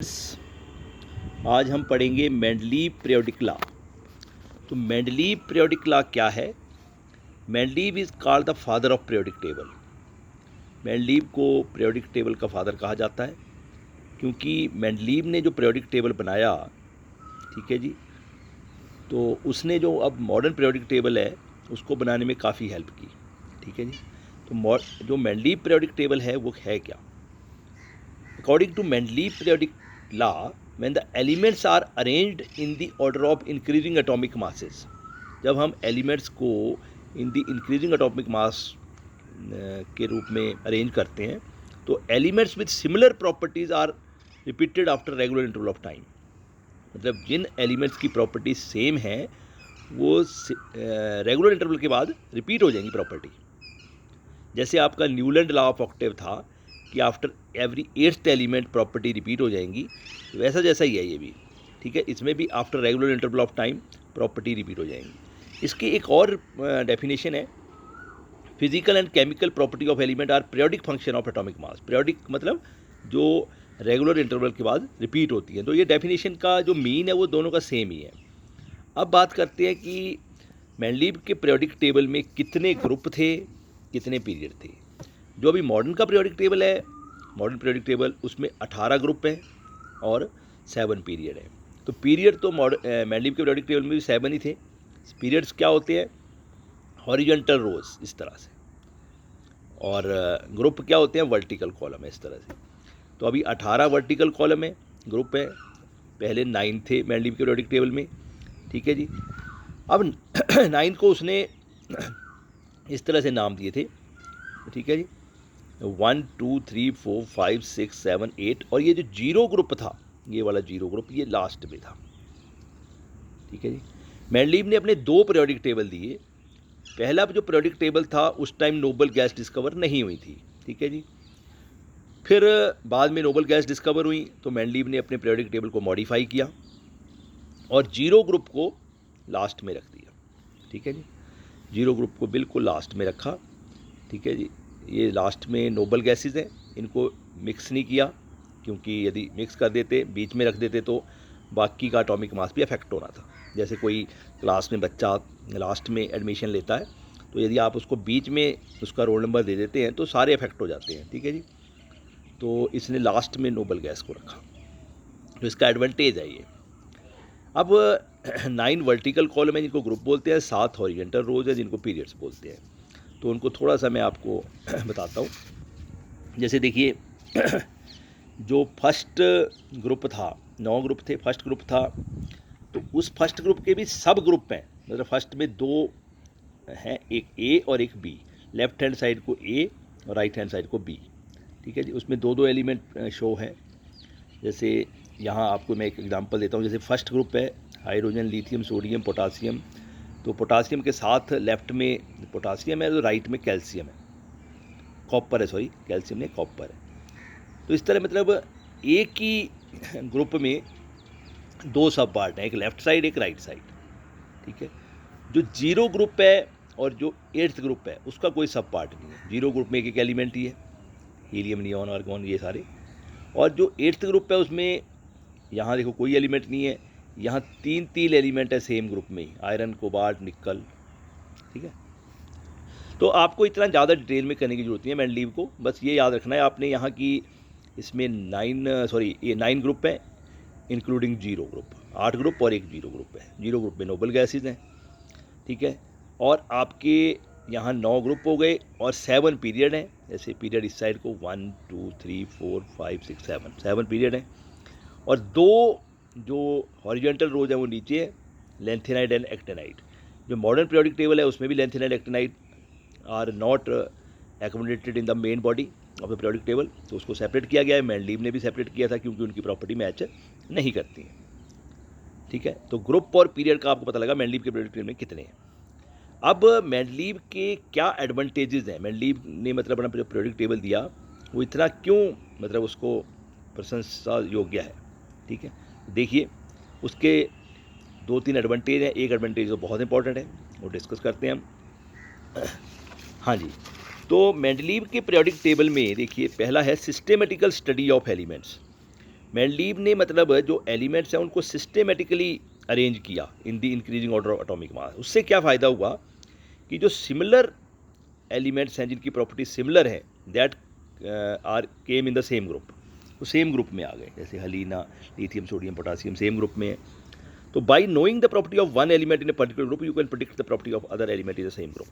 आज हम पढ़ेंगे मेंडलीव पीरियोडिक लॉ। तो मेंडलीव पीरियोडिक लॉ क्या है? Mendeleev is called the father of periodic table. Mendeleev को पीरियोडिक टेबल का फादर कहा जाता है क्योंकि मेंडलीव ने जो पीरियोडिक टेबल बनाया, ठीक है जी, तो उसने जो अब मॉडर्न पीरियोडिक टेबल है उसको बनाने में काफ़ी हेल्प की, ठीक है जी। तो जो मेंडलीव पीरियोडिक टेबल है वो है क्या? According to Mendeleev periodic law, when the elements are arranged in the order of increasing atomic masses, जब हम एलिमेंट्स को इन दी इंक्रीजिंग एटॉमिक मास के रूप में अरेंज करते हैं तो elements with similar properties are repeated after regular interval of time. मतलब जिन एलिमेंट्स की प्रॉपर्टीज सेम हैं वो रेगुलर इंटरवल के बाद रिपीट हो जाएंगी प्रॉपर्टी। जैसे आपका न्यूलैंड लॉ ऑफ ऑक्टेव था कि after every eighth element property repeat हो जाएंगी, तो वैसा जैसा ही है ये भी, ठीक है। इसमें भी after regular interval of time property repeat हो जाएंगी। इसकी एक और डेफिनेशन है, physical and chemical property of element are periodic function of atomic mass. Periodic मतलब जो रेगुलर इंटरवल के बाद रिपीट होती है। तो ये डेफिनेशन का जो मीन है वो दोनों का सेम ही है। अब बात करते हैं कि मेंडलीव के पीरियोडिक टेबल में कितने ग्रुप थे, कितने पीरियड थे। जो अभी मॉडर्न का पीरियोडिक टेबल है, मॉडर्न पीरियोडिक टेबल, उसमें 18 ग्रुप हैं और 7 पीरियड है। तो पीरियड तो मेंडलीव के पीरियोडिक टेबल में भी 7 ही थे। पीरियड्स क्या होते हैं? हॉरिजॉन्टल रोज इस तरह से, और ग्रुप क्या होते हैं? वर्टिकल कॉलम है इस तरह से। तो अभी 18 वर्टिकल कॉलम है, ग्रुप है। पहले 9 थे मेंडलीव के पीरियोडिक टेबल में, ठीक है जी। अब 9 को उसने इस तरह से नाम दिए थे, ठीक है जी, 1 2 3 4 5 6 7 8, और ये जो जीरो ग्रुप था, ये वाला जीरो ग्रुप, ये लास्ट में था, ठीक है जी। मेंडलीव ने अपने 2 पीरियोडिक टेबल दिए। पहला जो पीरियोडिक टेबल था उस टाइम नोबल गैस डिस्कवर नहीं हुई थी, ठीक है जी। फिर बाद में नोबल गैस डिस्कवर हुई तो मेंडलीव ने अपने पीरियोडिक टेबल को मॉडिफाई किया और जीरो ग्रुप को लास्ट में रख दिया, ठीक है जी। जीरो ग्रुप को बिल्कुल लास्ट में रखा, ठीक है जी। ये लास्ट में नोबल गैसेस हैं, इनको मिक्स नहीं किया क्योंकि यदि मिक्स कर देते, बीच में रख देते, तो बाकी का एटॉमिक मास भी अफेक्ट होना था। जैसे कोई क्लास में बच्चा लास्ट में एडमिशन लेता है, तो यदि आप उसको बीच में उसका रोल नंबर दे देते हैं तो सारे अफेक्ट हो जाते हैं, ठीक है जी। तो इसने लास्ट में नोबल गैस को रखा, तो इसका एडवांटेज है ये। अब 9 वर्टिकल कॉलम है जिनको ग्रुप बोलते हैं, 7 हॉरिजॉन्टल रोज है जिनको पीरियड्स बोलते हैं। तो उनको थोड़ा सा मैं आपको बताता हूँ। जैसे देखिए, जो फर्स्ट ग्रुप था, 9 ग्रुप थे, फर्स्ट ग्रुप था, तो उस फर्स्ट ग्रुप के भी सब ग्रुप हैं। मतलब फर्स्ट में 2 हैं, एक ए और एक बी। लेफ्ट हैंड साइड को ए और राइट हैंड साइड को बी, ठीक है जी। उसमें 2 एलिमेंट शो है। जैसे यहाँ आपको मैं एक एग्जांपल देता हूँ। जैसे फर्स्ट ग्रुप है हाइड्रोजन, लिथियम, सोडियम, पोटासियम। तो पोटासियम के साथ लेफ्ट में पोटासियम है, तो राइट में कैल्शियम है, कॉपर है, सॉरी कैल्शियम नहीं, कॉपर है। तो इस तरह मतलब एक ही ग्रुप में 2 सब पार्ट हैं, एक लेफ्ट साइड एक राइट साइड, ठीक है। जो जीरो ग्रुप है और जो 8th ग्रुप है उसका कोई सब पार्ट नहीं है। जीरो ग्रुप में एक एलिमेंट ही है, हीलियम, नियॉन, आर्गॉन, ये सारे। और जो 8th ग्रुप है उसमें यहाँ देखो कोई एलिमेंट नहीं है, यहाँ 3 एलिमेंट है सेम ग्रुप में ही, आयरन, कोबाल्ट, निकल, ठीक है। तो आपको इतना ज़्यादा डिटेल में करने की जरूरत नहीं है मेंडलीव को, बस ये याद रखना है आपने यहाँ की इसमें 9 ग्रुप है इंक्लूडिंग जीरो ग्रुप, 8 ग्रुप और एक जीरो ग्रुप है। जीरो ग्रुप में नोबल गैसेज हैं, ठीक है। और आपके यहाँ 9 ग्रुप हो गए और 7 पीरियड हैं। जैसे पीरियड इस साइड को 1 2 3 4 5 6 7 पीरियड हैं। और 2 जो हॉरिजॉन्टल रोज है वो नीचे है, लेंथेनाइड एंड एक्टेनाइड। जो मॉडर्न पीरियोडिक टेबल है उसमें भी lanthanide, actinide are not accommodated in the main body of the periodic table, तो उसको सेपरेट किया गया है। मेंडलीव ने भी सेपरेट किया था क्योंकि उनकी प्रॉपर्टी मैच नहीं करती है, ठीक है। तो ग्रुप और पीरियड का आपको पता लगा मेंडलीव के पीरियोडिक टेबल में कितने हैं। अब मेंडलीव के क्या एडवांटेजेस हैं? मेंडलीव ने मतलब अपना पीरियोडिक टेबल दिया, वो इतना क्यों मतलब उसको प्रशंसा योग्य है, ठीक है। देखिए उसके 2-3 एडवांटेज हैं। एक एडवांटेज तो बहुत इंपॉर्टेंट है, वो डिस्कस करते हैं हम। हाँ जी, तो मेंडलीव के पीरियोडिक टेबल में देखिए पहला है systematical study of elements. Mendeleev ने मतलब जो एलिमेंट्स हैं उनको सिस्टेमेटिकली अरेंज किया in the increasing order of atomic mass. उससे क्या फ़ायदा हुआ कि जो सिमिलर एलिमेंट्स हैं जिनकी प्रॉपर्टी सिमिलर है that are came in the same group, वो सेम ग्रुप में आ गए, जैसे हलीना, lithium, sodium, potassium same group में है। तो by knowing the property of one element in a particular group you can predict the property of other element in the same group.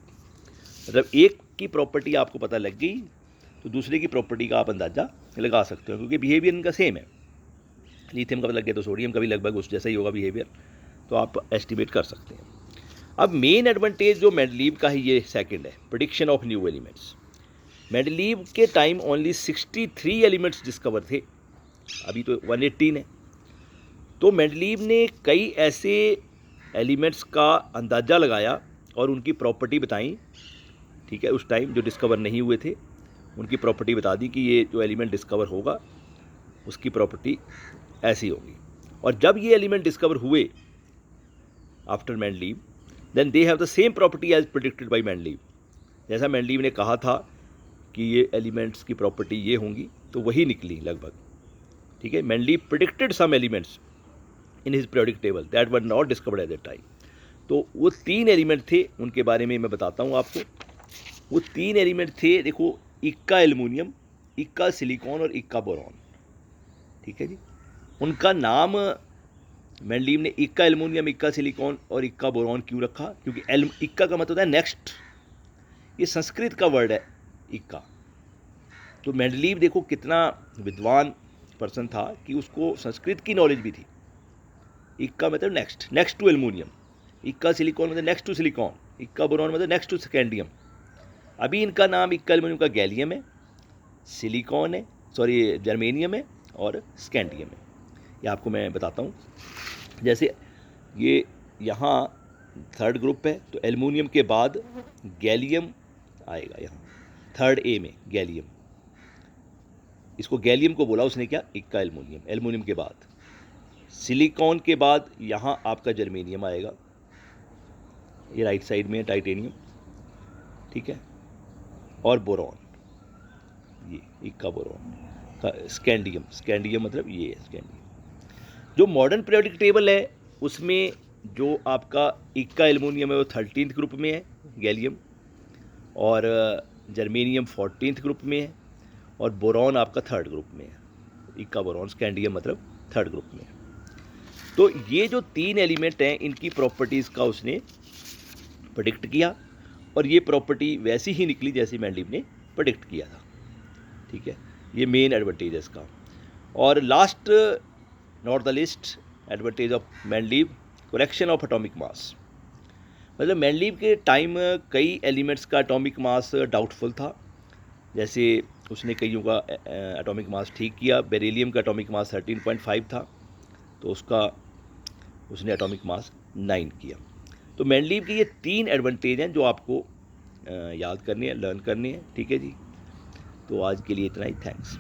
मतलब एक की प्रॉपर्टी आपको पता लग गई तो दूसरे की प्रॉपर्टी का आप अंदाज़ा लगा सकते हो, क्योंकि बिहेवियर इनका सेम है। लिथियम का लग गया तो सोडियम का भी लगभग उस जैसा ही होगा बिहेवियर, तो आप एस्टिमेट कर सकते हैं। अब मेन एडवांटेज जो मेंडलीव का है ये सेकंड है, prediction of new elements. Mendeleev के टाइम ओनली 63 एलिमेंट्स डिस्कवर थे, अभी तो 118 है। तो मेंडलीव ने कई ऐसे एलिमेंट्स का अंदाज़ा लगाया और उनकी प्रॉपर्टी बताई, ठीक है, उस टाइम जो डिस्कवर नहीं हुए थे उनकी प्रॉपर्टी बता दी कि ये जो एलिमेंट डिस्कवर होगा उसकी प्रॉपर्टी ऐसी होगी। और जब ये एलिमेंट डिस्कवर हुए after Mendeleev then they have the same property as predicted by Mendeleev. जैसा मेंडलीव ने कहा था कि ये एलिमेंट्स की प्रॉपर्टी ये होंगी तो वही निकली लगभग, ठीक है। Mendeleev predicted some elements in his periodic table that were not discovered at that time. तो वो 3 एलिमेंट थे, उनके बारे में मैं बताता हूँ आपको। वो 3 एलिमेंट थे, देखो, इक्का एल्युमिनियम, इक्का सिलिकॉन और इक्का बोरॉन, ठीक है जी। उनका नाम मेंडलीव ने इक्का एल्युमिनियम, इक्का सिलिकॉन और इक्का बोरॉन क्यों रखा? क्योंकि इक्का का मतलब होता है नेक्स्ट, ये संस्कृत का वर्ड है इक्का। तो मेंडलीव देखो कितना विद्वान पर्सन था कि उसको संस्कृत की नॉलेज भी थी। इक्का मतलब नेक्स्ट, नेक्स्ट टू एल्युमिनियम, इक्का सिलिकॉन मतलब नेक्स्ट टू सिलिकॉन, इक्का बोरॉन मतलब नेक्स्ट टू स्कैंडियम। अभी इनका नाम इक्का एल्युमिनियम का गैलियम है, सिलिकॉन है, सॉरी जर्मेनियम है और स्कैंडियम है। ये आपको मैं बताता हूँ। जैसे ये यहाँ थर्ड ग्रुप है तो एल्युमिनियम के बाद गैलियम आएगा, यहाँ थर्ड ए में गैलियम, इसको गैलियम को बोला उसने क्या, इक्का एल्युमिनियम। एल्युमिनियम के बाद सिलिकॉन के बाद यहाँ आपका जर्मेनियम आएगा, ये राइट साइड में है टाइटेनियम, ठीक है, और बोरॉन, ये इक्का बोरॉन का स्कैंडियम, स्कैंडियम मतलब ये है स्कैंडियम। जो मॉडर्न पीरियोडिक टेबल है उसमें जो आपका इक्का एल्युमिनियम है वो 13th ग्रुप में है, गैलियम, और जर्मेनियम 14th ग्रुप में है, और बोरॉन आपका 3rd ग्रुप में है। इक्का बोरॉन स्कैंडियम मतलब 3rd ग्रुप में है। तो ये जो 3 एलिमेंट हैं इनकी प्रॉपर्टीज़ का उसने प्रेडिक्ट किया और ये प्रॉपर्टी वैसी ही निकली जैसी मेंडलीव ने प्रेडिक्ट किया था, ठीक है। ये मेन एडवांटेज है इसका। और last not the list advantage of Mendeleev, correction of atomic मास। मतलब मेंडलीव के टाइम कई एलिमेंट्स का एटॉमिक मास डाउटफुल था, जैसे उसने कईयों का एटॉमिक मास ठीक किया। बेरिलियम का एटॉमिक मास 13.5 था तो उसका उसने एटॉमिक मास 9 किया। तो मेंडलीव के ये 3 एडवांटेज हैं जो आपको याद करनी है, लर्न करनी है, ठीक है जी। तो आज के लिए इतना ही, थैंक्स।